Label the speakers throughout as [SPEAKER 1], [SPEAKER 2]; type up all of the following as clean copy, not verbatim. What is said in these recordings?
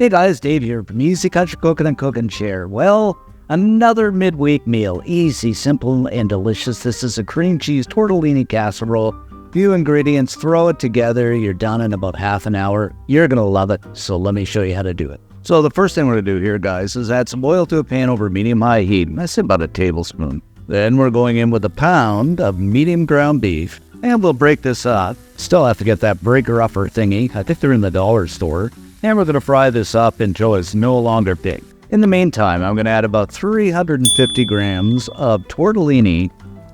[SPEAKER 1] Hey guys, Dave here from Easy Country Cooking and Cook and Share. Well, another midweek meal. Easy, simple, and delicious. This is a cream cheese tortellini casserole. Few ingredients, throw it together. You're done in about half an hour. You're going to love it, so let me show you how to do it. So the first thing we're going to do here, guys, is add some oil to a pan over medium-high heat. I say about a tablespoon. Then we're going in with a pound of medium ground beef, and we'll break this up. Still have to get that breaker-upper thingy. I think they're in the dollar store. And we're going to fry this up until it's no longer big. In the meantime, I'm going to add about 350 grams of tortellini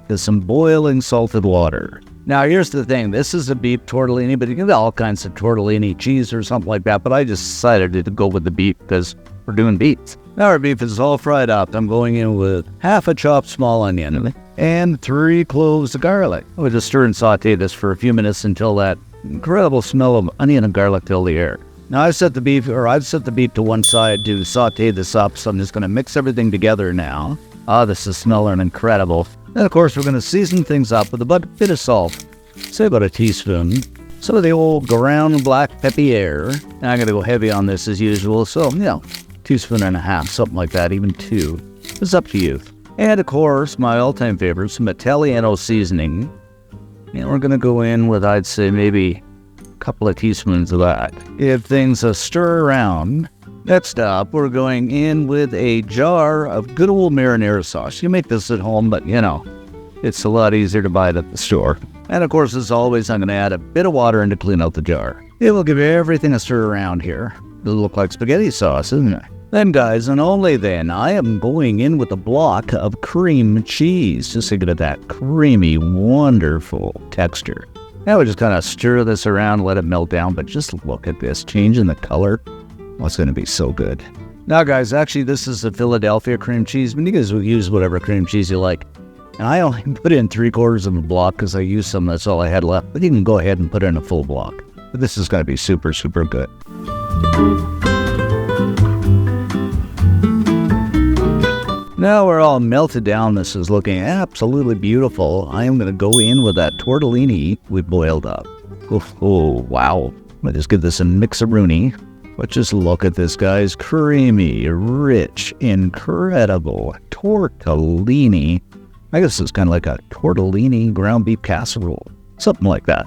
[SPEAKER 1] to some boiling salted water. Now, here's the thing. This is a beef tortellini, but you can get all kinds of tortellini cheese or something like that. But I just decided to go with the beef because we're doing beef. Now our beef is all fried up. I'm going in with half a chopped small onion and 3 cloves of garlic. We'll just stir and saute this for a few minutes until that incredible smell of onion and garlic fills the air. Now I've set the beef to one side to saute this up, so I'm just going to mix everything together now. This is smelling incredible. And of course we're going to season things up with a bit of salt, say about a teaspoon. Some of the old ground black pepper. Now I'm going to go heavy on this as usual, so teaspoon and a half, something like that, even 2. It's up to you. And of course, my all-time favorite, some Italiano seasoning. And we're going to go in with, I'd say, maybe couple of teaspoons of that. Give things a stir around. Next up, we're going in with a jar of good old marinara sauce. You make this at home, but it's a lot easier to buy it at the store. And of course, as always, I'm going to add a bit of water in to clean out the jar. It will give everything a stir around here. It'll look like spaghetti sauce, isn't it? Then, guys, and only then, I am going in with a block of cream cheese. Just think of that creamy, wonderful texture. Now we just kind of stir this around, let it melt down, but just look at this, change in the color. Oh, it's going to be so good. Now, guys, actually, this is a Philadelphia cream cheese, but you guys will use whatever cream cheese you like. And I only put in 3/4 of a block because I used some, that's all I had left. But you can go ahead and put in a full block. But this is going to be super, super good. Now we're all melted down. This is looking absolutely beautiful. I am going to go in with that tortellini we boiled up. Oh, wow. I'll just give this a mix-a-rooney. But just look at this, guys. Creamy, rich, incredible tortellini. I guess it's kind of like a tortellini ground beef casserole. Something like that.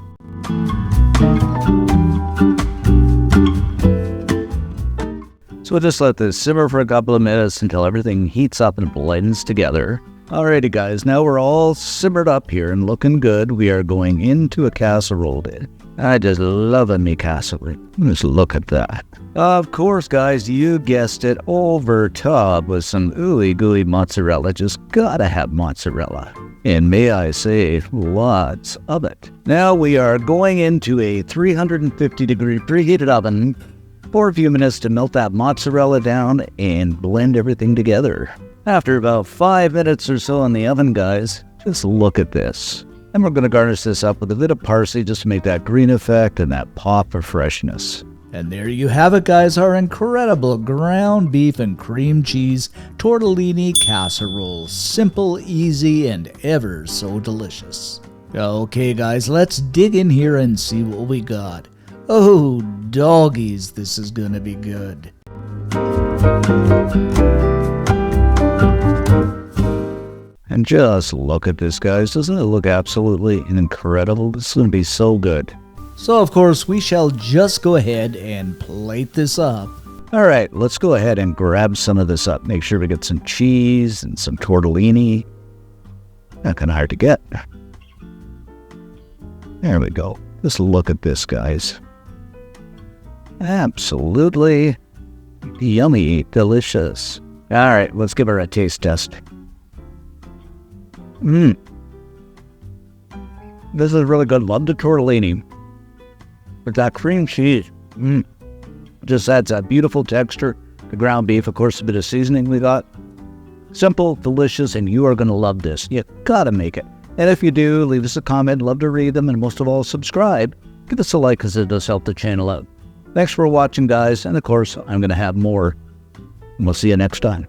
[SPEAKER 1] So we'll just let this simmer for a couple of minutes until everything heats up and blends together. Alrighty, guys, now we're all simmered up here and looking good. We are going into a casserole. I just love a me casserole. Just look at that. Of course, guys, you guessed it, over top with some ooey gooey mozzarella. Just gotta have mozzarella. And may I say, lots of it. Now we are going into a 350-degree preheated oven for a few minutes to melt that mozzarella down and blend everything together. After about 5 minutes or so in the oven, guys, just look at this. And we're going to garnish this up with a bit of parsley just to make that green effect and that pop of freshness.
[SPEAKER 2] And there you have it, guys, our incredible ground beef and cream cheese tortellini casserole. Simple, easy, and ever so delicious. Okay, guys, let's dig in here and see what we got. Oh, doggies, this is gonna be good.
[SPEAKER 1] And just look at this, guys. Doesn't it look absolutely incredible? This is gonna be so good.
[SPEAKER 2] So, of course, we shall just go ahead and plate this up.
[SPEAKER 1] All right, let's go ahead and grab some of this up. Make sure we get some cheese and some tortellini. Not kind of hard to get. There we go. Just look at this, guys. Absolutely yummy, delicious. All right, let's give her a taste test. This is really good. Love the tortellini. But that cream cheese, just adds that beautiful texture. The ground beef, of course, a bit of seasoning we got. Simple, delicious, and you are going to love this. You gotta make it. And if you do, leave us a comment. Love to read them, and most of all, subscribe. Give us a like because it does help the channel out. Thanks for watching, guys, and of course, I'm going to have more. And we'll see you next time.